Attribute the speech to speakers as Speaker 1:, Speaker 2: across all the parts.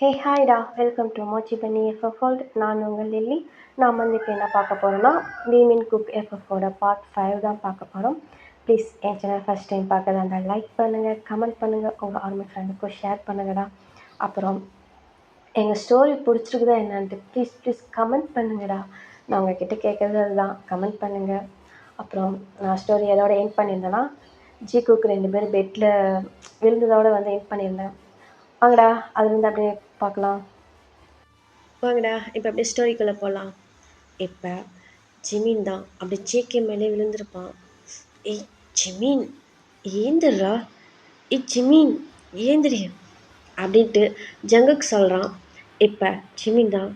Speaker 1: Hey ஹாய்டா, welcome to மோச்சி பண்ணி FF. நான் உங்கள் லில்லி. நாம் வந்து இப்போ என்ன பார்க்க போகிறோன்னா வி மீன் குக் எஃப்எஃபோட பார்ட் 5 தான் பார்க்க போகிறோம். ப்ளீஸ் என் சேனல் ஃபஸ்ட் டைம் பார்க்கறதா இருந்தால் லைக் பண்ணுங்கள், கமெண்ட் பண்ணுங்கள், உங்கள் ஆர்மி ஃப்ரெண்டுக்கும் ஷேர் பண்ணுங்கடா. அப்புறம் எங்கள் ஸ்டோரி பிடிச்சிருக்குதா என்னான்ட்டு ப்ளீஸ் கமெண்ட் பண்ணுங்கடா. நான் உங்ககிட்ட கேட்குறது அதுதான், கமெண்ட் பண்ணுங்கள். அப்புறம் நான் ஸ்டோரி எதோட எண்ட் பண்ணியிருந்தேன்னா ஜிகுக்கு 2 பேர் பெட்டில் விழுந்ததோடு வந்து எண்ட் பண்ணியிருந்தேன். வாங்கடா, அதுலேருந்து அப்படியே பார்க்கலாம். வாங்கடா, இப்போ அப்படியே ஸ்டோரிக்குள்ளே போகலாம். இப்போ ஜிமீன் தான் அப்படி ஜேகே மேலே விழுந்திருப்பான். ஏய் ஜிமீன், ஏந்திரா, ஏய் ஜிமீன் ஏந்திரி அப்படின்ட்டு ஜங்குக்கு சொல்கிறான். இப்போ ஜிமீன் தான்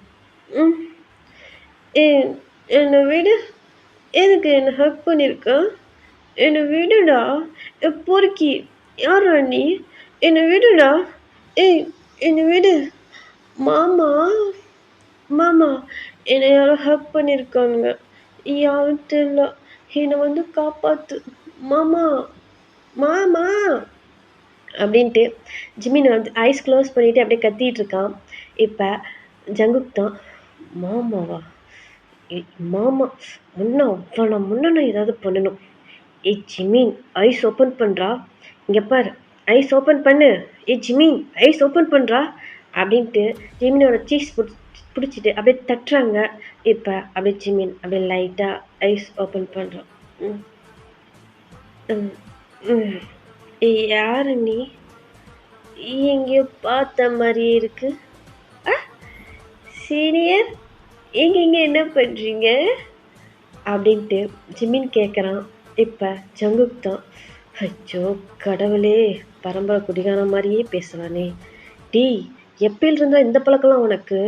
Speaker 1: ஏ என்னை விடு, எதுக்கு என்னை ஹக் பண்ணியிருக்கான், என்னை விடுடா, பொறுக்கி யாரா நீ, என்னை விடுடா, ஏய் என்னை விடு மாமா, மாமா என்னை யாரோ ஹக் பண்ணியிருக்கானுங்க, யாரும் தெரியல, என்னை வந்து காப்பாற்று மாமா, மாமா அப்படின்ட்டு ஜிமின் வந்து ஐஸ் க்ளோஸ் பண்ணிவிட்டு அப்படியே கத்திகிட்டு இருக்கான். இப்போ ஜங்குக் தான் மாமாவா, மாமா முன்னா ஏதாவது பண்ணணும். ஏய் ஜிமீன் ஐஸ் ஓப்பன் பண்ணுறா, இங்கே பாரு ஐஸ் ஓப்பன் பண்ணு, ஏய் ஜிமீன் ஐஸ் ஓப்பன் பண்ணுறா அப்படின்ட்டு ஜிமீனோட சீஸ் பிடிச்சிட்டு அப்படியே தட்டுறாங்க. இப்போ அப்படியே ஜிமீன் அப்படியே லைட்டாக ஐஸ் ஓப்பன் பண்ணுறான். யாரு நீ, எங்கேயோ பார்த்த மாதிரியே இருக்கு, சீனியர் எங்க என்ன பண்ணுறீங்க அப்படின்ட்டு ஜிமின் கேட்குறான். இப்போ ஜங்குக் தான் ஐயோ கடவுளே, பரம்பரை குடிகார மாதிரியே பேசுகிறானே, டீ எப்பயில் இருந்தால் இந்த பழக்கம்லாம் உனக்கு?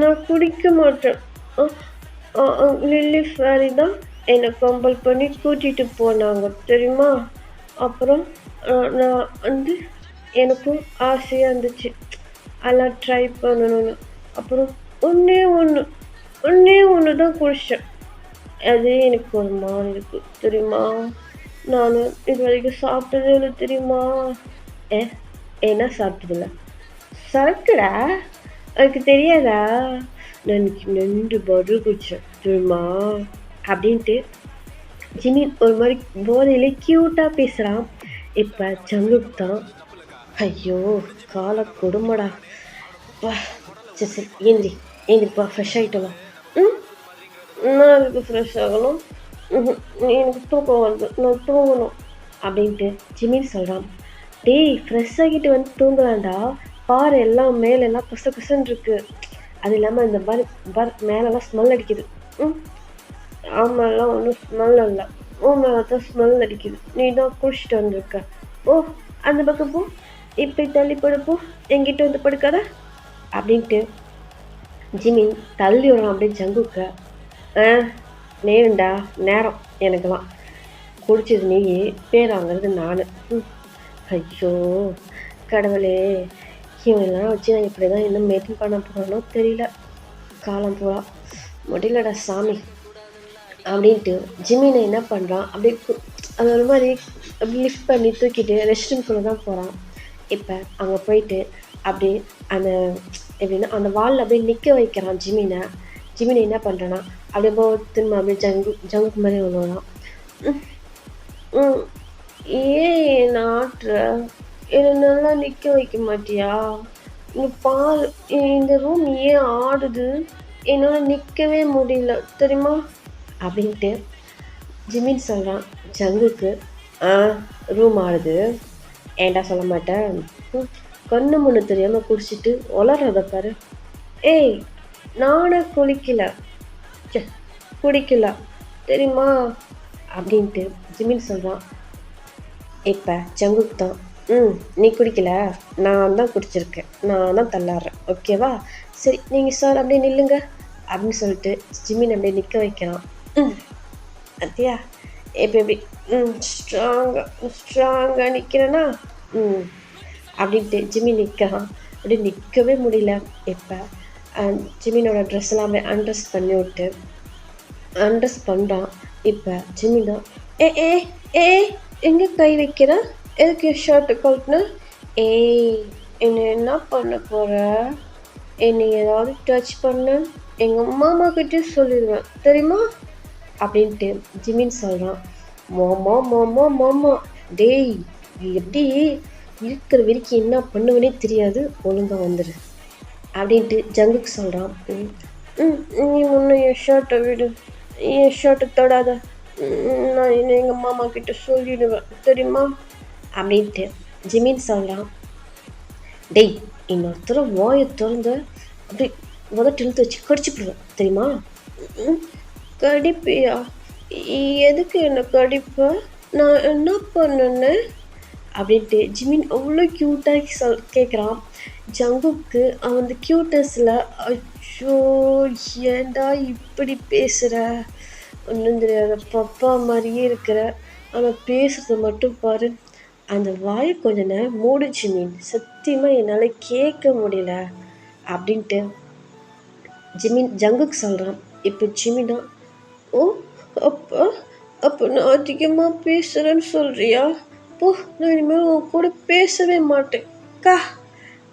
Speaker 1: நான் குடிக்க மாட்டேன், லில்லி ஃபேரி தான் என்னை கம்பல் பண்ணி கூட்டிகிட்டு போனாங்க தெரியுமா. அப்புறம் நான் வந்து எனக்கும் ஆசையாக இருந்துச்சு எல்லாம் ட்ரை பண்ணணும்னு. அப்புறம் ஒன்றே ஒன்று தான் குடித்தேன், அது எனக்கு ஒரு மாதிரி இருக்கு தெரியுமா. நான் இது வரைக்கும் சாப்பிட்டதே இல்லை தெரியுமா. என்ன சாப்பிட்டதில்ல, சரக்குடா அதுக்கு தெரியாதா, நான் 2 பாட்டில் குடித்தேன் தெரியுமா அப்படின்ட்டு ஜிமின் ஒரு மாதிரி போதையிலே க்யூட்டாக பேசுகிறான். இப்போ ஜங்குக் தான் ஐயோ காலை கொடுமடா, சரி ஏந்திரிப்பா ஃப்ரெஷ் ஆகிட்டலாம். நான் அதுக்கு ஃப்ரெஷ் ஆகணும், எனக்கு தூக்கம் வருது, நான் தூங்கணும் அப்படின்ட்டு ஜிமின் சொல்கிறான். டேய் ஃப்ரெஷ் ஆகிட்டு வந்து தூங்கலாண்டா, பாரு எல்லாம் மேலெல்லாம் கசன்னு இருக்குது, அது இல்லாமல் இந்த மாதிரி மேலெல்லாம் ஸ்மெல் அடிக்குது. ஆமாம்லாம் ஒன்றும் ஸ்மெல் இல்லை, மேலே தான் ஸ்மெல் அடிக்குது, நீ தான் குடிச்சிட்டு வந்திருக்க. ஓ அந்த பக்கம் போ, இப்படி தள்ளி படுப்போ, என்கிட்ட வந்து படுக்காத அப்படின்ட்டு ஜிமின் தள்ளி விடுறான் அப்படியே ஜங்குக்க. நேரம் எனக்குலாம், குடிச்சது நீ, பேர் வாங்கிறது நான். ஐயோ கடவுளே, இவனெல்லாம் வச்சு நான் இப்படி தான் இன்னும் மெயின்டைன் பண்ண போகிறோன்னோ தெரியல, காலம் போகா முடியலடா சாமி அப்படின்ட்டு ஜிமினை என்ன பண்ணுறான் அப்படியே அது ஒரு மாதிரி அப்படி லிஃப்ட் பண்ணி தூக்கிட்டு ரெஸ்ட் ரூம்குள்ளே தான் போகிறான். இப்போ அங்கே போயிட்டு அப்படியே அந்த எப்படின்னா அந்த வாலில் அப்படியே நிற்க வைக்கிறான் ஜிமினை என்ன பண்ணுறான்னா அப்படியே திரும்ப அப்படியே ஜங்குக்கு மாதிரி விழுவான். ஏன் ஆட்டுற, என்னை நல்லா நிற்க வைக்க மாட்டியா, இங்கே பால் இந்த ரூம் ஏன் ஆடுது, என்னால் நிற்கவே முடியல தெரியுமா அப்படின்ட்டு ஜிமின் சொல்கிறான். ஜங்குக்கு ரூம் ஆடுது, ஏன்டா சொல்ல மாட்டேன், கண்ணு முன்னு தெரியாமல் குடிச்சிட்டு வளர்றத பாரு. ஏய் நானே குடிக்கல தெரியுமா அப்படின்ட்டு ஜிமின் சொல்கிறான். இப்போ ஜங்குக் தான் நீ குடிக்கல, நான் தான் குடிச்சிருக்கேன், நான் தான் தள்ளாடுறேன் ஓகேவா, சரி நீங்கள் சார் அப்படியே நில்லுங்க அப்படின்னு சொல்லிட்டு ஜிமின் அப்படியே நிற்க வைக்கிறான். அத்தியா இப்போ எப்படி ஸ்ட்ராங்காக நிற்கிறேன்னா அப்படின்ட்டு ஜிமின் நிற்கிறான். அப்படி நிற்கவே முடியல. இப்போ ஜிமினோட ட்ரெஸ் எல்லாமே அண்ட்ரெஸ் பண்ணி விட்டு அண்ட்ரெஸ் பண்ணுறான். இப்போ ஜிமின் தான் எங்கே கை வைக்கிறான், எதுக்கு ஷர்ட்டு கழட்டின, ஏய் என்னை என்ன பண்ண போற? என்னை ஏதாவது டச் பண்ண எங்கள் மாமா கிட்டே சொல்லிடுவேன் தெரியுமா அப்படின்ட்டு ஜிமின் சொல்கிறான். மாமா மாமா மாமா டேய், நீ எப்படி இருக்கிற வரைக்கும் என்ன பண்ணுவனே தெரியாது, ஒழுங்காக வந்துடு அப்படின்ட்டு ஜங்குக்கு சொல்கிறான். நீ ஒன்று என் ஷர்ட்டை விடு, என் ஷர்ட்டை தொடாத, நான் எங்கள் மாமா கிட்ட சொல்லிடுவேன் தெரியுமா அப்படின்ட்டு ஜிமின் சொல்கிறான். டேய், இன்னொருத்தர வாயை திறந்த அப்படி முதல் இழுத்து வச்சு கடிச்சுப்பிடுவேன் தெரியுமா. கடிப்பியா? எதுக்கு என்ன கடிப்ப? நான் என்ன பண்ணுனேன் அப்படின்ட்டு ஜிமின் அவ்வளோ க்யூட்டாக கேட்குறான். ஜங்குக்கு அவன் க்யூட்டஸில் அச்சோ ஏண்டா இப்படி பேசுகிற, ஒன்றும் தெரியாத பப்பா மாதிரியே இருக்கிற, ஆனால் பேசுகிறத மட்டும் பாரு. அந்த வாயை கொஞ்ச நேரம் மூடு ஜிமின், சத்தியமாக என்னால் கேட்க முடியல அப்படின்ட்டு ஜங்குக்கு சொல்கிறான். இப்போ ஜிமினா, ஓ அப்போ அப்போ நான் அதிகமாக பேசுகிறேன்னு சொல்கிறியா? போ, நான் இனிமேல் உன் கூட பேசவே மாட்டேன் கா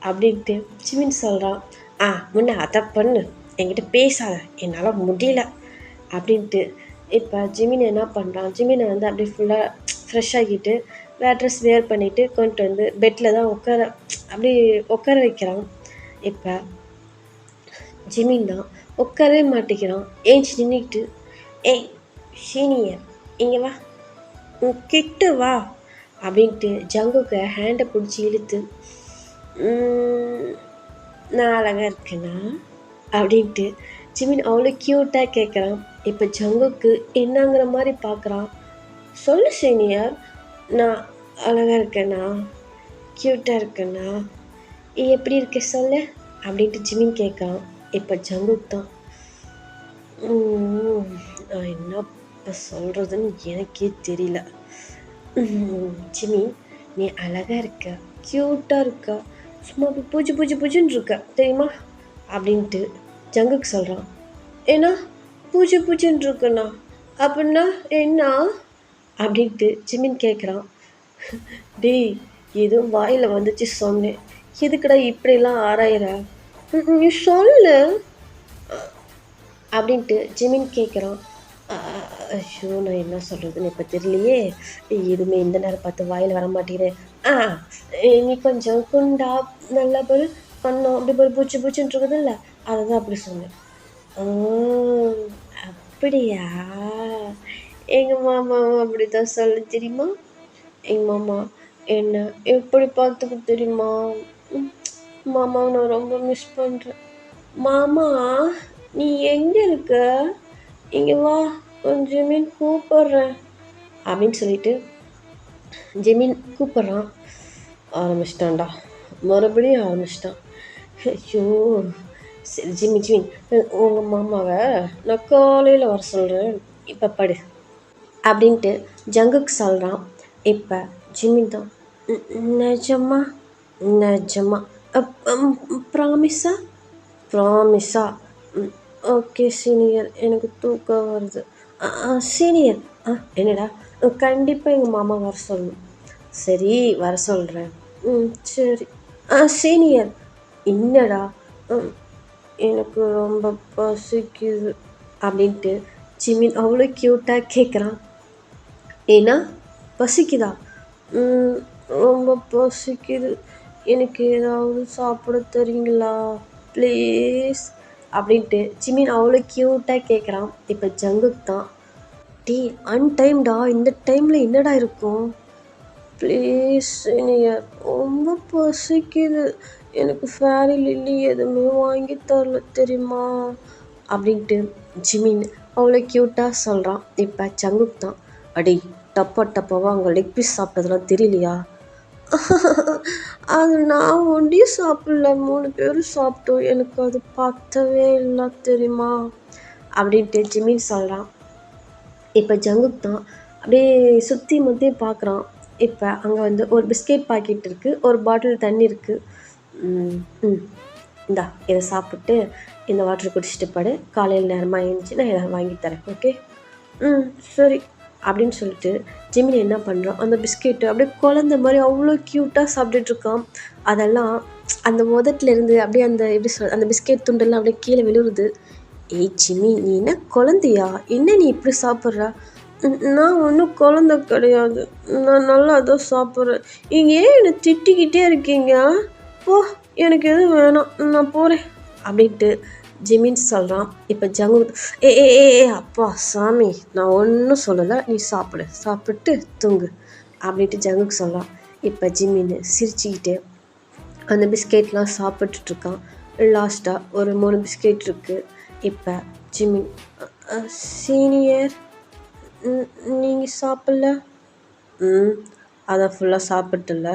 Speaker 1: அப்படின்ட்டு ஜிமின் சொல்கிறான். முன்ன அதை பண்ணு, என்கிட்ட பேசாத, என்னால் முடியல அப்படின்ட்டு. இப்போ ஜிமின் என்ன பண்ணுறான், ஜிமினை அப்படியே ஃபுல்லாக ஃப்ரெஷ் ஆகிட்டு வேறு ட்ரெஸ் வேர் பண்ணிவிட்டு கொண்டு பெட்டில் தான் உட்கார வைக்கிறான். இப்போ ஜிமின் தான் உட்காரவே மாட்டேங்கிறான். ஏஞ்சி நின்றுக்கிட்டு, ஏய் சீனியர் இங்கே வா, கிட்ட வா அப்படின்ட்டு ஜங்குக்கு ஹேண்டை பிடிச்சி இழுத்து, நான் அழகாக இருக்கேனா அப்படின்ட்டு ஜிமின் அவ்வளோ க்யூட்டாக கேட்குறான். இப்போ ஜங்குக்கு என்னங்கிற மாதிரி பார்க்குறான். சொல்லு சீனியர், நான் அழகாக இருக்கேனா, க்யூட்டாக இருக்கேனா, எப்படி இருக்க சொல்லு அப்படின்ட்டு ஜிமின் கேட்குறான். இப்போ ஜங்குக் தான், நான் என்ன சொல்கிறதுன்னு எனக்கே தெரியல. ஜிமின், நீ அழகாக இருக்க, க்யூட்டாக இருக்க, சும்மா பூஜுன்னு இருக்க தெரியுமா அப்படின்ட்டு ஜங்குக்கு சொல்கிறான். ஏன்னா பூஜுன்னு இருக்கண்ணா அப்படின்னா என்ன அப்படின்ட்டு ஜிமின் கேட்குறான். டேய், எதுவும் வாயில் வந்துச்சு சொன்னேன், எதுக்கடா இப்படிலாம் ஆராயிற, நீ சொல்லு அப்படின்ட்டு ஜிமின் கேட்குறான். ஐயோ, நான் என்ன சொல்கிறதுன்னு இப்போ தெரியலையே, எதுவுமே இந்த நேரம் பார்த்து வாயில் வர மாட்டேங்கிறேன். நீ கொஞ்சம் குண்டா நல்லா பேர் பண்ணோம் அப்படி ஒரு பூச்சின்னு இருக்குது இல்லை, அதை தான் அப்படி சொன்னேன். அப்படியா? எங்கள் மாமாவும் அப்படி தான் சொல்ல தெரியுமா. எங்கள் மாமா என்ன எப்படி பார்த்துக்க தெரியுமா. மாமாவை நான் ரொம்ப மிஸ் பண்ணுறேன். மாமா, நீ எங்கே இருக்க? இங்கே வா, ஜிமின் கூப்பிட்றேன் அப்படின்னு சொல்லிட்டு ஜிமின் கூப்பிட்றான். ஆரம்பிச்சிட்டான்டா, மறுபடியும் ஆரம்பிச்சிட்டான். ஐயோ சரி ஜிமின், உங்கள் மாமாவை நான் காலையில் வர சொல்கிறேன், இப்போ படு அப்படின்ட்டு ஜங்குக்கு சொல்கிறான். இப்போ ஜிமின் தான், நிஜமா ப்ராமிஸா ஓகே சீனியர், எனக்கு தூக்கம் வருது. சீனியர், என்னடா, கண்டிப்பாக எங்கள் மாமா வர சொல்லணும். சரி வர சொல்கிறேன். சரி. சீனியர், என்னடா, எனக்கு ரொம்ப பசிக்குது அப்படின்ட்டு ஜிமின் அவ்வளோ க்யூட்டாக கேட்குறான். ஏன்னா பசிக்குதா? ரொம்ப பசிக்குது, எனக்கு ஏதாவது சாப்பிட தரீங்களா ப்ளீஸ் அப்படின்ட்டு ஜிமின் அவ்வளோ க்யூட்டாக கேட்குறான். இப்போ ஜங்குக்கு தான், டீ அன்டைம்டா, இந்த டைமில் என்னடா இருக்கும், ப்ளீஸ் சீனியர், ரொம்ப பசிக்குது, எனக்கு ஃபேரி லில்லி எதுவுமே வாங்கி தரல தெரியுமா அப்படின்ட்டு ஜிமின் அவ்வளோ க்யூட்டாக சொல்கிறான். இப்போ ஜங்குக்கு தான், அடி டப்பாவா அங்கே லெக் பீஸ் சாப்பிட்டதெல்லாம் தெரியலையா? அது நான் ஒண்டியும் சாப்பிடல, 3 பேரும் சாப்பிட்டோம், எனக்கு அது பார்த்தவே இல்லை தெரியுமா அப்படின்ட்டு ஜிமின் சொல்கிறான். இப்போ ஜங்குக்கு தான் அப்படியே சுற்றி முற்றி பார்க்குறான். இப்போ அங்கே ஒரு பிஸ்கெட் பாக்கெட் இருக்குது, ஒரு பாட்டில் தண்ணி இருக்குது. இந்தா இதை சாப்பிட்டு இந்த வாட்டர் குடிச்சிட்டு படு, காலையில் நேரமாக எழுந்துச்சு நான் எதாவது வாங்கி தரேன், ஓகே? சரி
Speaker 2: அப்படின்னு சொல்லிட்டு ஜிமின் என்ன பண்ணுறான், அந்த பிஸ்கெட்டு அப்படியே குழந்த மாதிரி அவ்வளோ க்யூட்டாக சாப்பிட்டுட்ருக்கான். அதெல்லாம் அந்த உதட்டுலேருந்து அப்படியே அந்த எப்படி அந்த பிஸ்கெட் துண்டெல்லாம் அப்படியே கீழே விழுவுது. ஏய் ஜிம்மி, நீ என்ன குழந்தையா? என்ன நீ இப்படி சாப்பிட்ற? நான் ஒன்றும் குழந்த கிடையாது, நான் நல்லா தான் சாப்பிட்றேன். நீங்கள் ஏன் என்னை திட்டிக்கிட்டே இருக்கீங்க? போ, எனக்கு எதுவும் வேணாம், நான் போகிறேன் அப்படின்ட்டு ஜிமின் சொல்கிறான். இப்போ ஜங்கு, ஏ ஏ ஏ ஏ அப்பா சாமி, நான் ஒன்றும் சொல்லலை, நீ சாப்பிடு, சாப்பிட்டு தூங்கு அப்படின்ட்டு ஜங்குக்கு சொல்கிறான். இப்போ ஜிமின்னு சிரிச்சுக்கிட்டு அந்த பிஸ்கெட்லாம் சாப்பிட்டுட்ருக்கான். லாஸ்ட்டாக ஒரு 3 பிஸ்கெட் இருக்குது. இப்போ ஜிமின், சீனியர் நீங்கள் சாப்பிடல? அதான் ஃபுல்லாக சாப்பிட்டுல,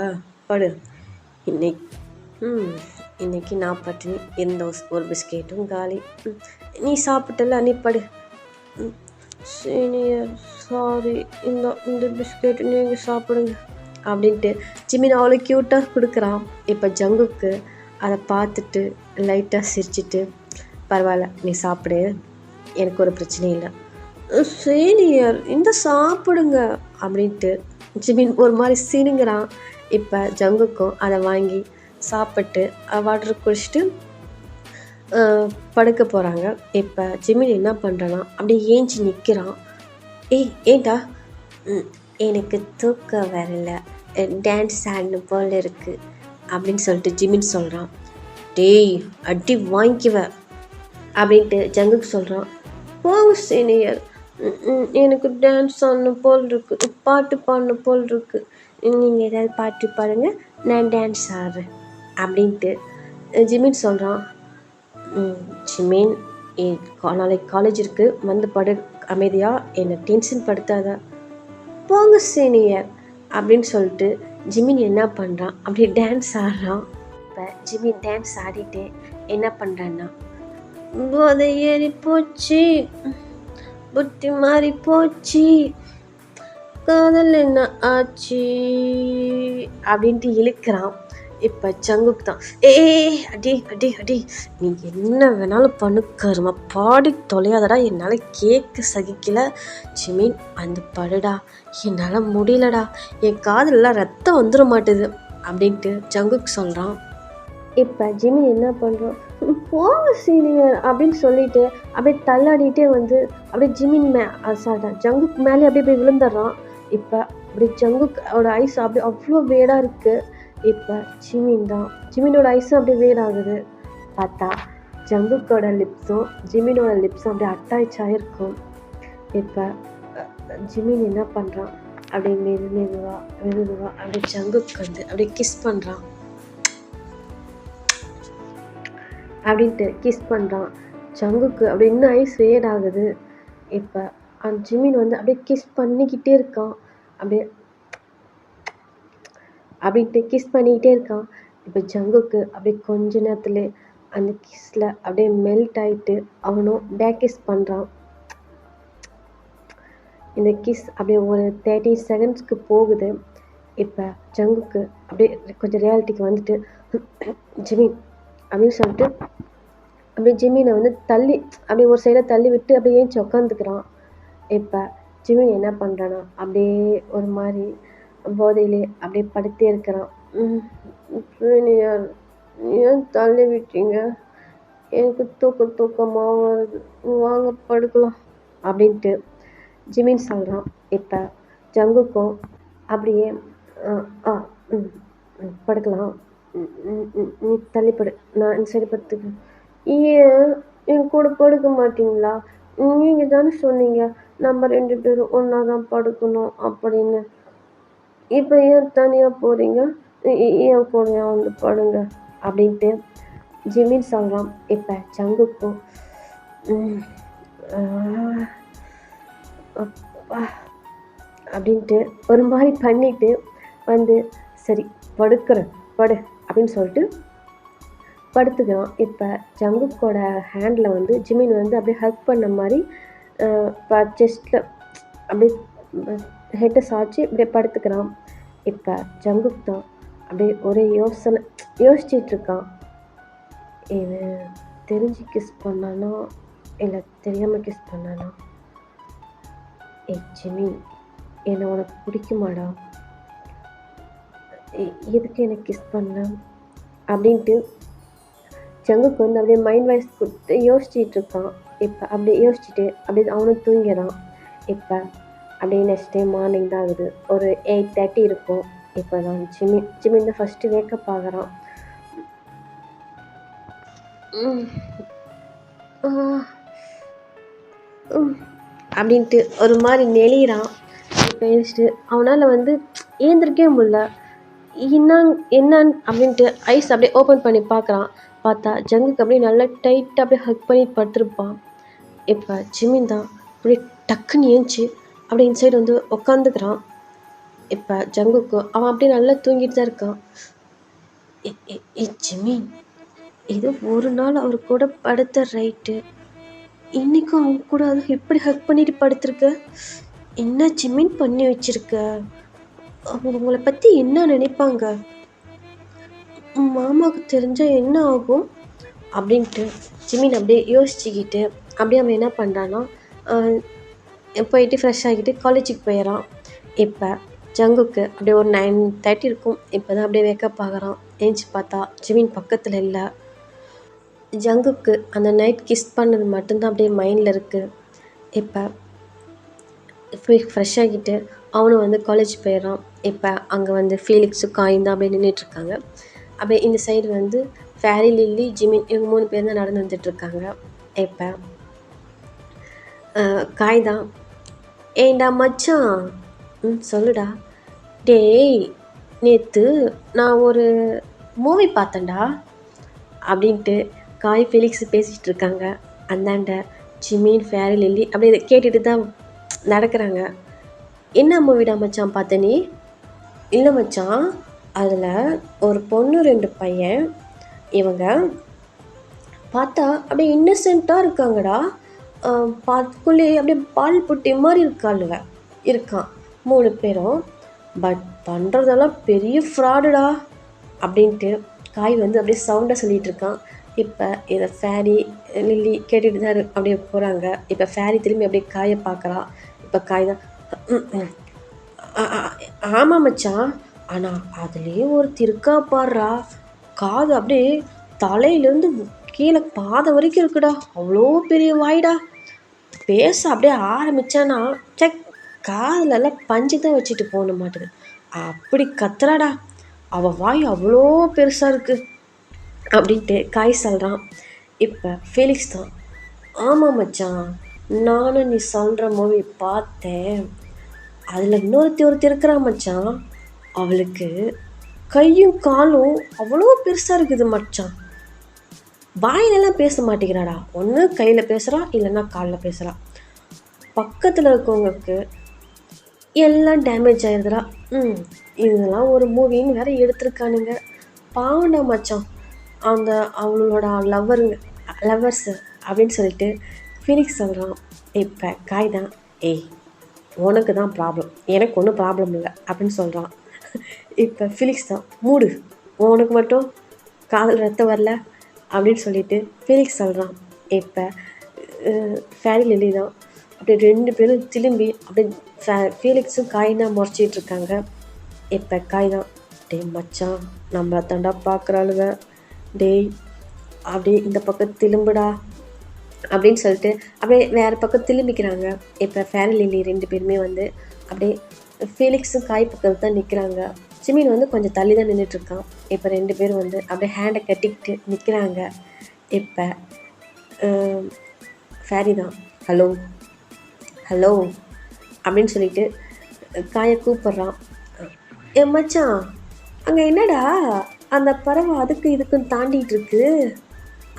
Speaker 2: படு. இன்னைக்கு நான் பட்டினி, எந்த ஒரு பிஸ்கெட்டும் காலி. நீ சாப்பிட்டல, நீ படு. சீனியர் சாரி, இந்த பிஸ்கெட் நீங்கள் சாப்பிடுங்க அப்படின்ட்டு ஜிமின் அவ்வளோ க்யூட்டாக கொடுக்குறான். இப்போ ஜங்குக்கு அதை பார்த்துட்டு லைட்டாக சிரிச்சிட்டு, பரவாயில்ல நீ சாப்பிடு, எனக்கு ஒரு பிரச்சனையும் இல்லை. சீனியர் இந்த சாப்பிடுங்க அப்படின்ட்டு ஜிமின் ஒரு மாதிரி சினுங்கிறான். இப்போ ஜங்குக்கும் அதை வாங்கி சாப்பிட்டு வாட்டர் குடிச்சிட்டு படுக்க போகிறாங்க. இப்போ ஜிமின் என்ன பண்ணுறான்னா அப்படியே ஏஞ்சி நிற்கிறான். ஏண்டா? எனக்கு தூக்கம் வரல, டான்ஸ் ஆடணும் போல் இருக்குது அப்படின்னு சொல்லிட்டு ஜிமின் சொல்கிறான். டேய் அடி வாங்கிக்குவ அப்படின்ட்டு ஜங்குக்கு சொல்கிறான். போங்க சீனியர், எனக்கு டான்ஸ் ஆடணும் போல் இருக்குது, பாட்டு பாடணும் போல் இருக்குது, நீங்கள் ஏதாவது பாட்டு பாடுங்க, நான் டான்ஸ் ஆடுறேன் அப்படின்ட்டு ஜிமின் சொல்கிறான். ஜிமின், நாளைக்கு காலேஜ் இருக்குது, வந்து படு அமைதியாக, என்னை டென்ஷன் படுத்தாத. போங்க சீனியர் அப்படின்னு சொல்லிட்டு ஜிமின் என்ன பண்ணுறான், அப்படியே டான்ஸ் ஆடுறான். இப்போ ஜிமின் டான்ஸ் ஆடிட்டு என்ன பண்ணுறான்னா, போதை ஏறி போச்சு, புத்தி மாறி போச்சு, காதல் என்ன ஆச்சு அப்படின்ட்டு இழுக்கிறான். இப்போ ஜங்குக்கு தான், அடி அடி அடி, நீ என்ன வேணாலும் பண்ணு கருமா, பாடி தொலையாதடா, என்னால் கேட்க சகிக்கல. ஜிமின் வந்து படுடா, என்னால் முடியலடா, என் காதலெலாம் ரத்தம் வந்துட மாட்டுது அப்படின்ட்டு ஜங்குக்கு சொல்கிறான். இப்போ ஜிமின் என்ன பண்ணுறான், போங்க சீனியர் அப்படின்னு சொல்லிட்டு அப்படியே தள்ளாடிட்டே வந்து அப்படியே ஜிமின் ஜங்குக்கு மேலே அப்படியே போய் விழுந்துடுறான். இப்போ அப்படியே ஜங்குக்கோட ஐஸ் அப்படியே அவ்வளோ வேடாக இருக்குது. இப்போ ஜிமினோட ஐஸும் அப்படியே வேடாகுது. பார்த்தா ஜங்குக்கோட லிப்ஸும் ஜிமினோட லிப்ஸும் அப்படியே அட்டாச் ஆகிருக்கும். இப்போ ஜிமின் என்ன பண்ணுறான், அப்படியே மெதுவா அப்படியே ஜங்குக்கு வந்து அப்படியே கிஸ் பண்ணுறான். அப்படின்ட்டு கிஸ் பண்ணுறான். ஜங்குக்கு அப்படி இன்னும் ஐஸ் வேட் ஆகுது. இப்போ அந்த ஜிமின் வந்து அப்படியே கிஸ் பண்ணிக்கிட்டே இருக்கான். அப்படின்ட்டு கிஸ் பண்ணிக்கிட்டே இருக்கான். இப்போ ஜங்குக்கு அப்படியே கொஞ்ச நேரத்துல அந்த கிஸ்ல அப்படியே மெல்ட் ஆகிட்டு அவனும் பேக் கிஸ் பண்ணுறான். இந்த கிஸ் அப்படியே ஒரு 30 செகண்ட்ஸ்க்கு போகுது. இப்போ ஜங்குக்கு அப்படியே கொஞ்சம் ரியாலிட்டிக்கு வந்துட்டு, ஜிமின் அப்படின்னு சொல்லிட்டு அப்படியே ஜிமினை வந்து தள்ளி அப்படியே ஒரு சைடாக தள்ளி விட்டு அப்படியே ஏஞ்சி உட்காந்துக்கிறான். இப்போ ஜிமின் என்ன பண்ணுறான்னா அப்படியே ஒரு மாதிரி போதையிலே அப்படியே படுத்தே இருக்கிறான். ஏன் தள்ளி விட்டீங்க, எனக்கு தூக்கமாக வருது, வாங்க படுக்கலாம் அப்படின்ட்டு ஜிமின் சொல்கிறான். இப்போ ஜங்குக்கும் அப்படியே படுக்கலாம், நீ தள்ளிப்படு, நான் இந்த சைடு படுத்துக்கிறேன். ஏன் என் கூட படுக்க மாட்டிங்களா? நீங்கள் தானே சொன்னீங்க நம்ம 2 பேரும் ஒன்றா தான் படுக்கணும் அப்படின்னு. இப்போ ஏன் தனியாக போகிறீங்க, என் கூட வந்து படுங்க அப்படின்ட்டு ஜிமின் சொல்கிறான். இப்போ ஜங்குக்கும் அப்படின்ட்டு ஒரு மாதிரி பண்ணிட்டு வந்து, சரி படுக்கிறேன் படு அப்படின்னு சொல்லிட்டு படுத்துக்கிறான். இப்போ ஜங்குக்கோட ஹேண்டில் வந்து ஜிமின் வந்து அப்படியே ஹக் பண்ண மாதிரி செஸ்ட்டில் அப்படியே ஹெட்டை சாய்ச்சி அப்படியே படுத்துக்கிறான். இப்போ ஜங்குக் தான் அப்படியே ஒரே யோசிச்சிட்ருக்கான். இவன் தெரிஞ்சு கிஸ் பண்ணானா இல்லை தெரியாமல் கிஸ் பண்ணானா? ஜிமின், என்னை உனக்கு பிடிக்குமாடா? எதுக்கு எனக்கு கிஸ் பண்ண? அப்படின்ட்டு ஜங்குக்கு வந்து அப்படியே மைண்ட் வாய்ஸ் கொடுத்து யோசிச்சுட்டு இருக்கான். இப்போ அப்படியே யோசிச்சுட்டு அப்படியே அவனும் தூங்கிறான். இப்போ அப்படியே நெக்ஸ்ட் டே மார்னிங் தான் ஆகுது. ஒரு 8:30 இருக்கும். இப்போ தான் ஜிமின் தான் ஃபஸ்ட்டு வேக்கப் ஆகுறான். ம், ஆ, ம் அப்படின்ட்டு ஒரு மாதிரி நெளிகிறான். இப்போ எழுந்திரிச்சிட்டு அவனால் வந்து ஏந்திரிக்கவே முடியல. என்னன்னு அப்படின்ட்டு ஐஸ் அப்படியே ஓப்பன் பண்ணி பார்க்குறான். பார்த்தா ஜங்குக்கு அப்படியே நல்லா டைட்டாக அப்படியே ஹக் பண்ணி படுத்துருப்பான். இப்போ ஜிமின் தான் அப்படியே டக்குன்னு ஏஞ்சி அப்படியே இன்சைடு வந்து உக்காந்துக்கிறான். இப்போ ஜங்குக்கு அவன் அப்படியே நல்லா தூங்கிட்டு தான் இருக்கான். ஜிமின், இது ஒரு நாள் அவர் கூட படுத்த ரைட்டு, இன்னைக்கும் அவங்க கூட அது எப்படி ஹக் பண்ணிட்டு படுத்திருக்க? என்ன ஜிமின் பண்ணி வச்சிருக்க? அவங்க உங்களை பற்றி என்ன நினைப்பாங்க? மாமாவுக்கு தெரிஞ்சால் என்ன ஆகும்? அப்படின்ட்டு ஜிமின் அப்படியே யோசிச்சுக்கிட்டு அப்படியே அவன் என்ன பண்ணுறான்னா போயிட்டு ஃப்ரெஷ் ஆகிட்டு காலேஜுக்கு போயிடறான். இப்போ ஜங்குக்கு அப்படியே ஒரு 9:30 இருக்கும். இப்போ தான் அப்படியே வேக்கப் ஆகுறான். ஏஞ்சி பார்த்தா ஜிமின் பக்கத்தில் இல்லை. ஜங்குக்கு அந்த நைட் கிஸ் பண்ணது மட்டும்தான் அப்படியே மைண்டில் இருக்குது. இப்போ போய் ஃப்ரெஷ் ஆகிட்டு அவனும் வந்து காலேஜ் போயிடறான். இப்போ அங்கே வந்து ஃபீலிக்ஸும் காயும் தான் அப்படியே நின்றுட்டுருக்காங்க. அப்படியே இந்த சைடு வந்து ஃபேரி, லில்லி, ஜிமின் இவங்க 3 பேர் தான் நடந்து வந்துட்டுருக்காங்க. இப்போ காய் தான், ஏண்டா மச்சான், சொல்லுடா. டேய், நேற்று நான் ஒரு மூவி பார்த்தேன்டா அப்படின்ட்டு காய் ஃபெலிக்ஸ் பேசிகிட்டு இருக்காங்க. அந்தாண்ட ஜிமின், ஃபேரி, லில்லி அப்படி இதை கேட்டுட்டு தான் நடக்கிறாங்க. என்ன மூவிடா மச்சான் பார்த்த நீ? இல்லை மச்சான், அதில் ஒரு பொண்ணு 2 பையன், இவங்க பார்த்தா அப்படியே இன்னசென்ட்டாக இருக்காங்கடா. பார்த்துக்குள்ளே அப்படியே பால் புட்டி மாதிரி இருக்கான் 3 பேரும். பட் பண்ணுறதெல்லாம் பெரிய ஃப்ராடுடா அப்படின்ட்டு காய் வந்து அப்படியே சவுண்டாக சொல்லிகிட்டு இருக்கான். இப்போ இதை ஃபேரி, லில்லி கேட்டுட்டு தான் அப்படியே போகிறாங்க. இப்போ ஃபேரி திரும்பி அப்படியே காயை பார்க்குறான். இப்போ காய் தான், ஆமாம் மச்சான், ஆனால் அதுலேயே ஒரு திருக்கா பாடுறா, காது அப்படியே தலையிலேருந்து கீழே பாதை வரைக்கும் இருக்குடா, அவ்வளோ பெரிய வாய்டா. பேச அப்படியே ஆரம்பித்தானா செக் காதுலெல்லாம் பஞ்சு தான் வச்சுட்டு போன மாட்டுது, அப்படி கத்துறாடா, அவள் வாய் அவ்வளோ பெருசாக இருக்குது அப்படின்ட்டு காய் சொல்கிறான். இப்போ ஃபெலிக்ஸ் தான், ஆமாம் மச்சான், நானும் நீ சொல்கிற மூவி பார்த்தேன், அதில் ஒருத்தி இருக்கிறா மச்சான், அவளுக்கு கையும் காலும் அவ்வளோ பெருசாக இருக்குது மச்சான், வாயிலெல்லாம் பேச மாட்டேங்கிறாடா, ஒன்று கையில் பேசுகிறா இல்லைன்னா காலில் பேசுகிறா, பக்கத்தில் இருக்கவங்களுக்கு எல்லாம் டேமேஜ் ஆகிடுதுடா. இதெல்லாம் ஒரு மூவின்னு வேறு எடுத்திருக்கானுங்க, பாவண்டா மச்சான் அந்த அவங்களோட லவ்வர்ஸு அப்படின்னு சொல்லிட்டு ஃபீலிக்ஸ் சொல்கிறான். இப்போ காய் தான், ஏய் உனக்கு தான் ப்ராப்ளம், எனக்கு ஒன்றும் ப்ராப்ளம் இல்லை அப்படின்னு சொல்கிறான். இப்போ ஃபீலிக்ஸ் தான், மூடு, உனக்கு மட்டும் காதல் ரத்தம் வரல அப்படின்னு சொல்லிட்டு ஃபீலிக்ஸ் சொல்கிறான். இப்போ ஃபேரி, லில்லி தான் அப்படியே 2 பேரும் திரும்பி அப்படியே ஃபீலிக்ஸும் காய் தான் முறைச்சிட்ருக்காங்க. இப்போ காய் தான், டேய் மச்சான், நம்மளை தாண்டா பார்க்குறாளுங்க, டேய் அப்படியே இந்த பக்கம் திரும்புடா அப்படின்னு சொல்லிட்டு அப்படியே வேறு பக்கம் திரும்பிக்கிறாங்க. இப்போ ஃபேரி, லில்லி 2 பேருமே வந்து அப்படியே ஃபீலிக்ஸும் காய் பக்கத்தில் தான் நிற்கிறாங்க. ஜிமின் வந்து கொஞ்சம் தள்ளி தான் நின்றுட்டுருக்கான். இப்போ 2 பேரும் வந்து அப்படியே ஹேண்டை கட்டிக்கிட்டு நிற்கிறாங்க. இப்போ ஃபேரி தான், ஹலோ ஹலோ அப்படின்னு சொல்லிட்டு காயை கூப்பிட்றான். மச்சான், அங்கே என்னடா அந்த பறவை அதுக்கு இதுக்கும் தாண்டிகிட்டு இருக்கு?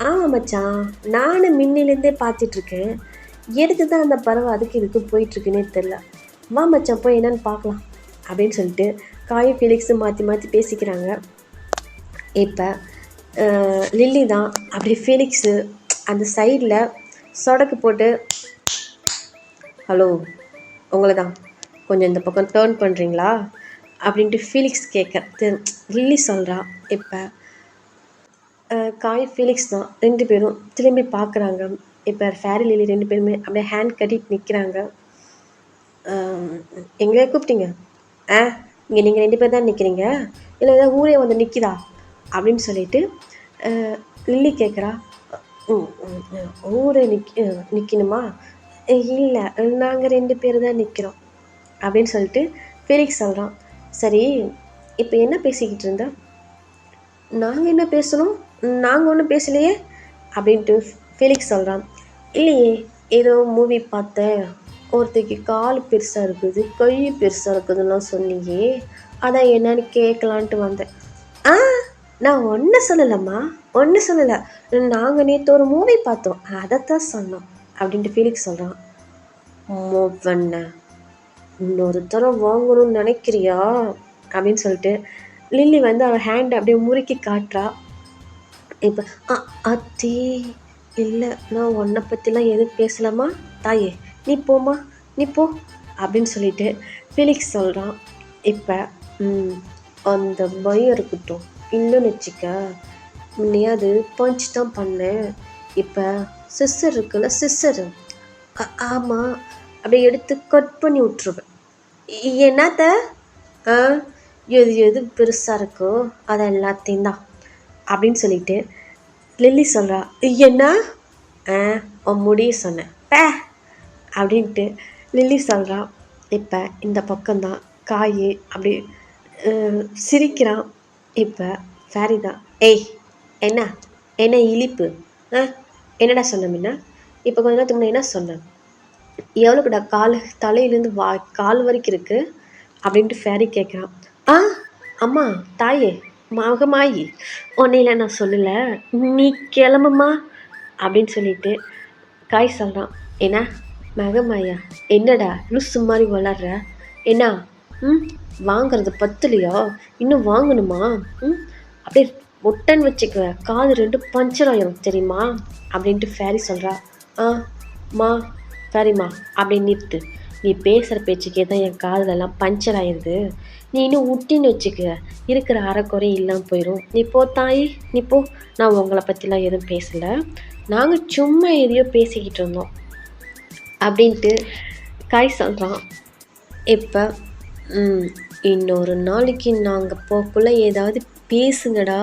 Speaker 2: ஆமாம் மச்சான், நானும் மின்னிலேருந்தே பார்த்துட்ருக்கேன், எதுக்கு தான் அந்த பறவை அதுக்கு இதுக்கும் போயிட்டுருக்குன்னே தெரில, வா மச்சான் போய் என்னன்னு பார்க்கலாம் அப்படின்னு சொல்லிட்டு காயும் ஃபீலிக்ஸும் மாற்றி மாற்றி பேசிக்கிறாங்க. இப்போ லில்லி தான் அப்படி ஃபீலிக்ஸு அந்த சைடில் சொடக்கு போட்டு, ஹலோ உங்களை தான், கொஞ்சம் இந்த பக்கம் டேர்ன் பண்ணுறீங்களா அப்படின்ட்டு ஃபீலிக்ஸ் கேட்க லில்லி சொல்கிறா. இப்போ காய் ஃபீலிக்ஸ் தான் 2 பேரும் திரும்பி பார்க்குறாங்க. இப்போ ஃபேரி, லில்லி 2 பேருமே அப்படியே ஹேண்ட் கட்டிட்டு நிற்கிறாங்க. எங்களே கூப்பிட்டீங்க? ஆ, இங்கே நீங்கள் 2 பேர் தான் நிற்கிறீங்க, இல்லை ஏதாவது ஊரே வந்து நிற்கிதா அப்படின்னு சொல்லிட்டு லில்லி கேட்குறா. ம் ம், ஊரே நிற்கணுமா? இல்லை, நாங்கள் 2 பேர் தான் நிற்கிறோம் அப்படின்னு சொல்லிட்டு ஃபெலிக்ஸ் சொல்கிறான். சரி, இப்போ என்ன பேசிக்கிட்டு இருந்த? நாங்கள் என்ன பேசணும்? நாங்கள் ஒன்றும் பேசலையே அப்படின்ட்டு ஃபெலிக்ஸ் சொல்கிறான். இல்லையே, ஏதோ மூவி பார்த்தேன், ஒருத்தைக்கு கால் பெருசாக இருக்குது, கை பெருசாக இருக்குதுலாம் சொன்னியே, அதான் என்னன்னு கேட்கலான்ட்டு வந்தேன். ஆ, நான் ஒன்றும் சொல்லலைம்மா, ஒன்றும் சொல்லலை. நாங்கள் நேற்று ஒரு மூவி பார்த்தோம், அதைத்தான் சொன்னோம் அப்படின்ட்டு ஃபெலிக்ஸ் சொல்கிறான். மோவண்ண, இன்னொரு தரம் வாங்கணும்னு நினைக்கிறியா அப்படின்னு சொல்லிட்டு லில்லி வந்து அவள் ஹேண்டை அப்படியே முறுக்கி காட்டுறா. இப்போ அத்தி, இல்லை, நான் உன்னை பற்றிலாம் எதுவும் பேசலாமா தாயே, நீ போம்மா, நீ போ அப்படின்னு சொல்லிட்டு ஃபெலிக்ஸ் சொல்கிறான். இப்போ அந்த பயம் இருக்கட்டும், இல்லைன்னு வச்சுக்க, முன்னையாவது பஞ்ச் தான் பண்ணேன், இப்போ சிஸ்ஸர் இருக்குல்ல, சிஸ்ஸரு, ஆமாம், அப்படியே எடுத்து கட் பண்ணி விட்ருவேன். என்னத்த? ஆ, எது எது பெருசாக இருக்கோ அதை எல்லாத்தையும் தான் அப்படின்னு சொல்லிட்டு லில்லி சொல்கிறா. என்ன? உன் முடிய சொன்னேன் பே அப்படின்ட்டு லில்லி சொல்கிறா. இப்போ இந்த பக்கம்தான் காய் அப்படி சிரிக்கிறான். இப்போ ஃபேரிதா, ஏய் என்ன என்ன இழிப்பு, என்னடா சொன்ன முன்ன, இப்போ கொஞ்ச நேரத்துக்கு முன்னே என்ன சொன்னேன், எவ்வளோக்குடா கால் தலையிலேருந்து கால் வரைக்கும் இருக்குது அப்படின்ட்டு ஃபேரி கேட்குறான். அம்மா, தாயே, மகமாயி, உன்னையில நான் சொல்லலை, நீ கிளம்புமா அப்படின்னு சொல்லிட்டு காய் சொல்கிறான். என்ன மகமாயா, என்னடா லூசு மாதிரி வளர்ற, என்ன வாங்கிறது பத்துலையோ, இன்னும் வாங்கணுமா? அப்படியே முட்டன் வச்சுக்க, காது 2 பஞ்சர் ஆயிரும் தெரியுமா அப்படின்ட்டு ஃபேரி சொல்கிறா. மா சரிம்மா, அப்படின்னு நிறுத்து, நீ பேசுகிற பேச்சுக்கே தான் என் காதுலெல்லாம் பஞ்சர் ஆயிடுது, நீ இன்னும் விட்டின்னு வச்சுக்க, இருக்கிற அரைக்குறை இல்லாமல் போயிடும், நீ போ தாயி, நீ போ, நான் உங்களை பற்றிலாம் எதுவும் பேசலை, நாங்கள் சும்மா எதையோ பேசிக்கிட்டு இருந்தோம் அப்படின்ட்டு காய் சொல்கிறான். இப்போ இன்னொரு நாளைக்கு நாங்கள் போக்குள்ளே ஏதாவது பேசுங்கடா,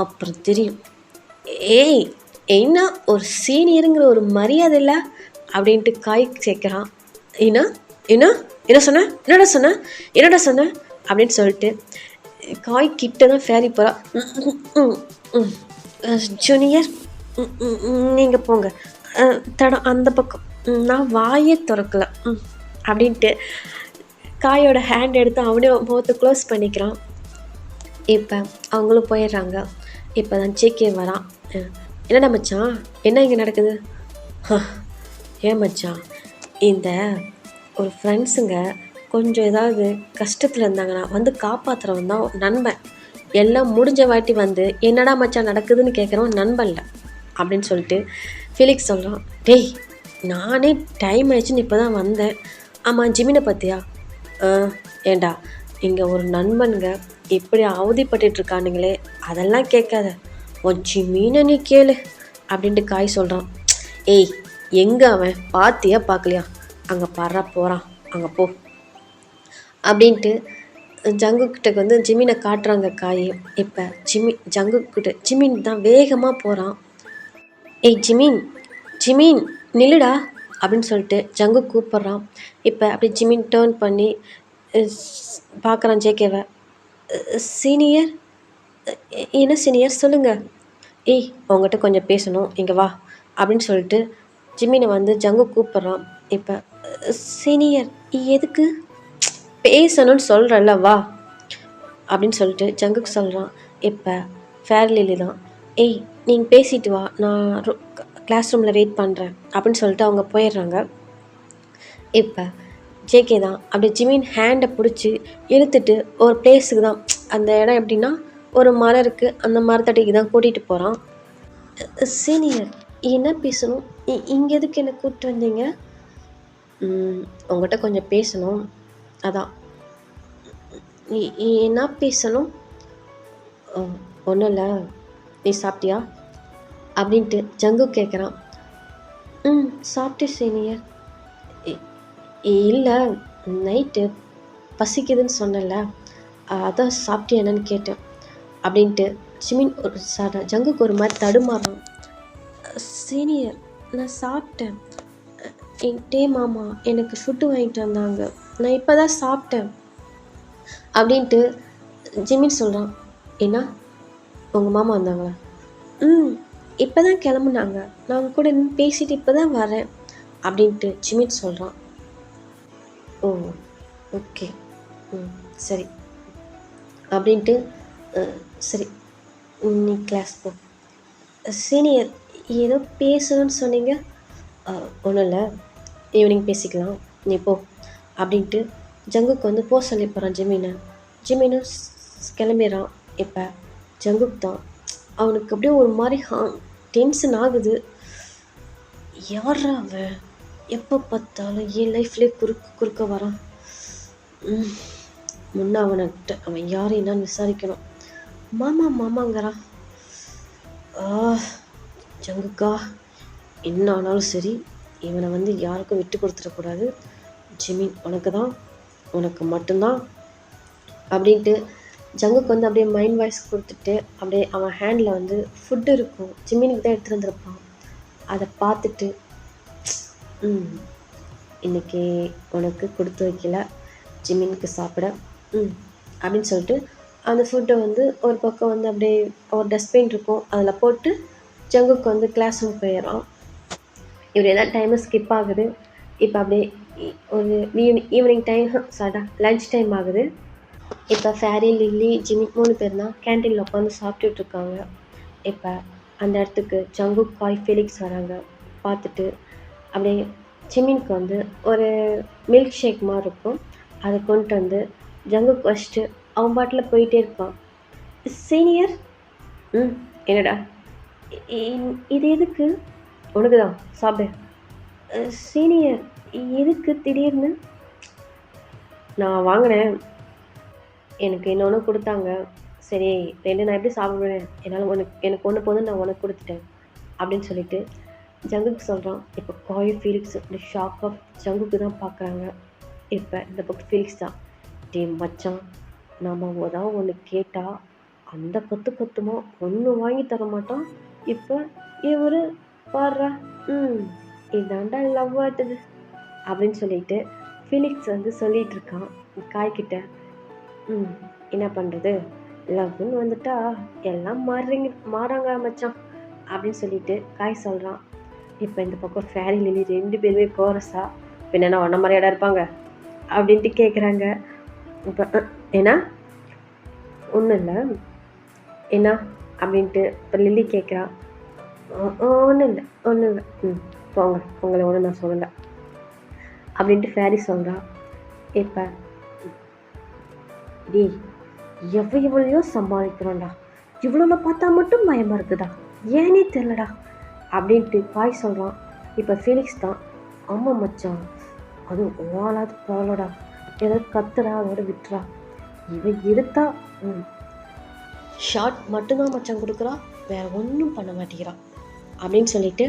Speaker 2: அப்புறம் தெரியும். ஏய், என்ன ஒரு சீனியருங்கிற ஒரு மரியாதை இல்லை அப்படின்ட்டு காய் சேர்க்குறான். என்ன என்ன என்ன சொன்ன, என்னடா சொன்ன அப்படின்னு சொல்லிட்டு காய் கிட்ட தான் ஃபேரி போகிறா. ஜூனியர், நீங்கள் போங்க, தடம் அந்த பக்கம், நான் வாயே திறக்கல அப்படின்ட்டு காயோட ஹேண்ட் எடுத்து அவனே முகத்தை க்ளோஸ் பண்ணிக்கிறான். இப்போ அவங்களும் போயிடுறாங்க. இப்போ தான் ஜேகே வரான். என்னடா மச்சான், என்ன இங்கே நடக்குது? ஏன் மச்சான், இந்த ஒரு ஃப்ரெண்ட்ஸுங்க கொஞ்சம் ஏதாவது கஷ்டத்தில் இருந்தாங்கன்னா வந்து காப்பாற்றுறவன் தான் நண்பன், எல்லாம் முடிஞ்ச வாட்டி வந்து என்னடா மச்சான் நடக்குதுன்னு கேட்குறவன் நண்பன்ல அப்படின்னு சொல்லிட்டு ஃபெலிக்ஸ் சொல்கிறான். டேய், நானே டைம் ஆயிடுச்சுன்னு இப்போ தான் வந்தேன். ஆமாம், ஜிமினை பார்த்தியா? ஏண்டா, இங்கே ஒரு நண்பனுங்க இப்படி அவதிப்பட்டுருக்கானுங்களே, அதெல்லாம் கேட்காத, உன் ஜிமினை நீ கேளு அப்படின்ட்டு காய் சொல்கிறான். ஏய், எங்கே அவன், பார்த்தியா பார்க்கலையா, அங்கே பாடுறா போகிறான், அங்கே போ அப்படின்ட்டு ஜங்குக்கிட்ட வந்து ஜிமினை காட்டுறாங்க காய். இப்போ ஜங்குக்கிட்ட ஜிமின் தான் வேகமாக போகிறான். ஏய் ஜிமின் நில்லுடா அப்படின்னு சொல்லிட்டு ஜங்கு கூப்பிட்றான். இப்போ அப்படி ஜிமின் டேர்ன் பண்ணி பார்க்குறான் ஜேகேவை. சீனியர், என்ன சீனியர் சொல்லுங்கள். ஏய், உங்கள்கிட்ட கொஞ்சம் பேசணும், இங்கே வா அப்படின்னு சொல்லிட்டு ஜிமினை வந்து ஜங்கு கூப்பிட்றான். இப்போ சீனியர், எதுக்கு? பேசணும்னு சொல்கிறல்ல, வா அப்படின்னு சொல்லிட்டு ஜங்குக்கு சொல்கிறான். இப்போ ஃபேர்லிலி தான், ஏய் நீங்கள் பேசிட்டு வா, நான் கிளாஸ் ரூமில் வெயிட் பண்ணுறேன் அப்படின்னு சொல்லிட்டு அவங்க போயிடுறாங்க. இப்போ ஜேகே தான் அப்படி ஜிமின் ஹேண்டை பிடிச்சி இழுத்துட்டு ஒரு பிளேஸுக்கு தான், அந்த இடம் எப்படின்னா ஒரு மரம் இருக்குது, அந்த மரத்தடிக்கு தான் கூட்டிகிட்டு போகிறான். சீனியர், என்ன பேசணும், இங்கே எதுக்கு என்ன கூப்பிட்டு வந்தீங்க? உங்கள்கிட்ட கொஞ்சம் பேசணும், அதான். என்ன பேசணும்? ஒன்றும் இல்லை, நீ சாப்பிட்டியா அப்படின்ட்டு ஜங்கு கேட்குறான். சாப்பிட்டேன் சீனியர். இல்லை, நைட்டு பசிக்குதுன்னு சொன்னேன்ல, அதான் சாப்பிட்டியா என்னன்னு கேட்டேன் அப்படின்ட்டு ஜிமின் ஒரு ஜங்குக்கு ஒரு மாதிரி தடுமாறான். சீனியர், நான் சாப்பிட்டேன். டே மாமா எனக்கு ஃபுட்டு வாங்கிட்டு வந்தாங்க, நான் இப்போ தான் சாப்பிட்டேன் அப்படின்ட்டு ஜிமின் சொல்கிறான். என்ன, உங்கள் மாமா வந்தாங்களா? ம், இப்போ தான் கிளம்புனாங்க, நான் அவங்க கூட நின்னு பேசிட்டு இப்போ தான் வரேன் அப்படின்ட்டு ஜிமின் சொல்கிறான். ஓ, ஓகே, ம், சரி அப்படின்ட்டு சரி, நீ கிளாஸ் போ. சீனியர், ஏதோ பேசணும்னு சொன்னீங்க? ஒன்றும் இல்லை, ஈவினிங் பேசிக்கலாம், நீ போ அப்படின்ட்டு ஜங்குக்கு வந்து போ சொல்லி போகிறான் ஜிமினை. ஜிமினும் கிளம்பிடுறான். இப்போ ஜங்குக் தான் அவனுக்கு அப்படியே ஒரு மாதிரி டென்ஷன் ஆகுது. யாரா அவன், எப்போ பார்த்தாலும் என் லைஃப்லேயே குறுக்க வரான். முன்ன அவன் யார் என்னன்னு விசாரிக்கணும். மாமா மாமாங்கிறான். ஜங்குக்கா, என்ன ஆனாலும் சரி, இவனை வந்து யாருக்கும் விட்டு கொடுத்துடக்கூடாது. ஜிமின் உனக்கு தான், உனக்கு மட்டும்தான் அப்படின்ட்டு ஜங்குக்கு வந்து அப்படியே மைண்ட் வாய்ஸ் கொடுத்துட்டு அப்படியே அவன் ஹேண்டில் வந்து ஃபுட்டு இருக்கும், ஜிமினுக்கு தான் எடுத்துகிட்டு வந்திருப்பான். அதை பார்த்துட்டு இன்றைக்கி உனக்கு கொடுத்து வைக்கல, ஜிமினுக்கு சாப்பிட அப்படின்னு சொல்லிட்டு அந்த ஃபுட்டை வந்து ஒரு பக்கம் வந்து அப்படியே ஒரு டஸ்ட்பின் இருக்கும், அதில் போட்டு ஜங்குக்கு வந்து கிளாஸ் ரூம் போயிடறான். இவர் எதாவது டைமு ஸ்கிப் ஆகுது. இப்போ அப்படியே ஒரு ஈவினிங் டைம் லன்ச் டைம் ஆகுது. இப்போ ஃபேரி, லில்லி, ஜிமி 3 பேர் தான் கேன்டீனில் உட்காந்து சாப்பிட்டுட்ருக்காங்க. இப்போ அந்த இடத்துக்கு ஜங்குக், காய், ஃபெலிக்ஸ் வராங்க. பார்த்துட்டு அப்படியே ஜிமினுக்கு வந்து ஒரு மில்க் ஷேக் மாதிரி இருக்கும், அதை கொண்டு வந்து ஜங்குக் வச்சுட்டு அவன் பாட்டில் போயிட்டே இருப்பான். சீனியர், என்னடா இது எதுக்கு? உனக்கு தான், சாப்பிடு. சீனியர், எதுக்கு திடீர்னு? நான் வாங்கினேன், எனக்கு இன்னொன்று கொடுத்தாங்க, சரி 2 நான் எப்படி சாப்பிடுவேன், என்னால் எனக்கு ஒன்று போதும், நான் உனக்கு கொடுத்துட்டேன் அப்படின்னு சொல்லிட்டு ஜங்குக்கு சொல்கிறான். இப்போ காய், ஃபீலிக்ஸ் இப்படி ஷாக் ஆஃப் ஜங்குக்கு தான் பார்க்குறாங்க. இப்போ இந்த பக்கம் ஃபீலிக்ஸ் தான், டே மச்சான், நம்ம தான் ஒன்று கேட்டால் அந்த கற்றுமா, ஒன்று வாங்கி தர மாட்டான். இப்போ இவர் பாடுறா, இதாண்டா லவ் ஆட்டுது அப்படின்னு சொல்லிட்டு ஃபீலிக்ஸ் வந்து சொல்லிகிட்டு இருக்கான் காய்கிட்ட. என்ன பண்ணுறது, லவ்னு வந்துட்டா எல்லாம் மாறாங்க மச்சான் அப்படின்னு சொல்லிட்டு காய் சொல்கிறான். இப்போ இந்த பக்கம் ஃபேரி, லில்லி 2 பேருமே கோரஸா, பின்னா ஒன்ன மாதிரியாடா இருப்பாங்க அப்படின்ட்டு கேட்குறாங்க. இப்போ ஏன்னா ஒன்றும் இல்லை, என்ன அப்படின்ட்டு இப்போ லில்லி கேட்குறா. ஒன்றும் இல்லை, போங்க, உங்களை ஒன்றும் நான் சொல்லலை அப்படின்ட்டு ஃபேரி சொல்கிறா. இப்போ டே, எவ்வளையோ சமாளிக்கிறோம்டா, இவ்வளோ பார்த்தா மட்டும் பயமாக இருக்குதா, ஏனே தெரிலடா அப்படின்ட்டு காய் சொல்கிறான். இப்போ ஃபீலிக்ஸ் தான், ஆமாம் மச்சான், அதுவும் ஓலாது போகலடா, ஏதாவது கத்துறா, அதோட விட்டுறா, இவன் எடுத்தா ஷார்ட் மட்டும்தான் மச்சான் கொடுக்குறா, வேறு ஒன்றும் பண்ண மாட்டேங்கிறான் அப்படின்னு சொல்லிட்டு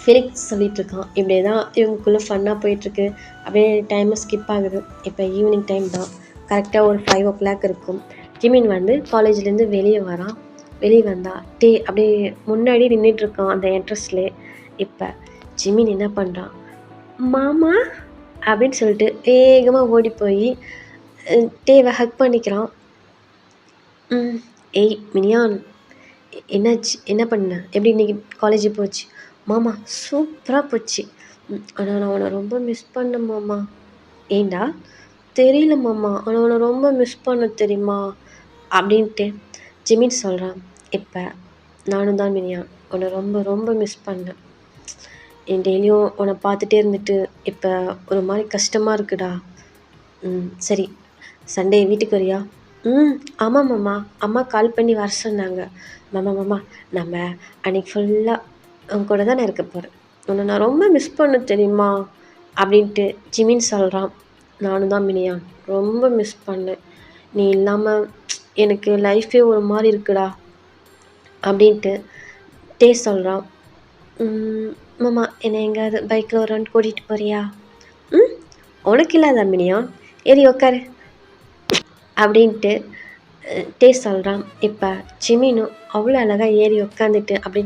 Speaker 2: ஃபெலிக்ஸ் சொல்லிகிட்ருக்கான். இப்படியே தான் இவங்களுக்குள்ளே ஃபன்னாக போயிட்டுருக்கு. அப்படியே டைமை ஸ்கிப் ஆகுது. இப்போ ஈவினிங் டைம் தான், கரெக்டாக ஒரு 5 o'clock இருக்கும். ஜிமின் வந்து காலேஜ்லேருந்து வெளியே வரான். வெளியே வந்தால் அப்படியே முன்னாடி நின்றுட்டுருக்கான் அந்த என்ட்ரன்ஸ்லே. இப்போ ஜிமின் என்ன பண்ணுறான், மாமா அப்படின்னு சொல்லிட்டு வேகமாக ஓடி போய் டேவை ஹக் பண்ணிக்கிறான். ஏய் மினியான், என்னாச்சு, என்ன பண்ண, எப்படி இன்றைக்கி காலேஜ் போச்சு? மாமா சூப்பராக போச்சு, ஆனால் நான் உன்னை ரொம்ப மிஸ் பண்ணேன் மாமா. ஏண்டா? தெரியல மாமா, ஆனால் உன்னை ரொம்ப மிஸ் பண்ண தெரியுமா அப்படின்ட்டு ஜிமின் சொல்கிறான். இப்போ நானும் தான் மினியா, உன்னை ரொம்ப ரொம்ப மிஸ் பண்ணேன். என் டெய்லியும் உன்னை பார்த்துட்டே இருந்துட்டு இப்போ ஒரு மாதிரி கஷ்டமாக இருக்குடா. சரி, சண்டே வீட்டுக்கு வரியா? ஆமாம் மாமா, அம்மா கால் பண்ணி வர சொன்னாங்க. மாமா நம்ம அன்றைக்கி ஃபுல்லாக அவங்க கூட தான் நான் இருக்க போகிறேன், உன்னை நான் ரொம்ப மிஸ் பண்ண தெரியுமா அப்படின்ட்டு ஜிமின் சொல்கிறான். நானும் தான் மினியா, ரொம்ப மிஸ் பண்ணேன், நீ இல்லாமல் எனக்கு லைஃபே ஒரு மாதிரி இருக்குடா அப்படின்ட்டு சொல்கிறான். மாமா என்னை எங்கேயாவது பைக்கில் ஒரு ரவுண்ட் கூட்டிகிட்டு போறியா? உனக்கு இல்லாத மினியான், ஏறி உக்காரு அப்படின்ட்டு டே சொல்கிறான். இப்போ ஜிமினும் அவ்வளோ அழகாக ஏறி உக்காந்துட்டு அப்படி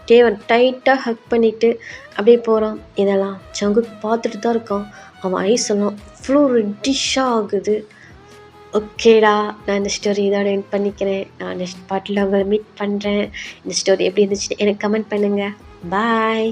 Speaker 2: டேவை டைட்டாக ஹக் பண்ணிவிட்டு அப்படியே போகிறான். இதெல்லாம் ஜங்குக் பார்த்துட்டு தான் இருக்கான். அவன் ஐஸ் எல்லாம் அவ்வளோ ரெட்டிஷாக ஆகுது. ஓகேடா, நான் இந்த ஸ்டோரி இதோட எண்ட் பண்ணிக்கிறேன். நான் நெக்ஸ்ட் பார்ட்டில் உங்களை மீட் பண்ணுறேன். இந்த ஸ்டோரி எப்படி இருந்துச்சுன்னு எனக்கு கமெண்ட் பண்ணுங்கள். பாய்.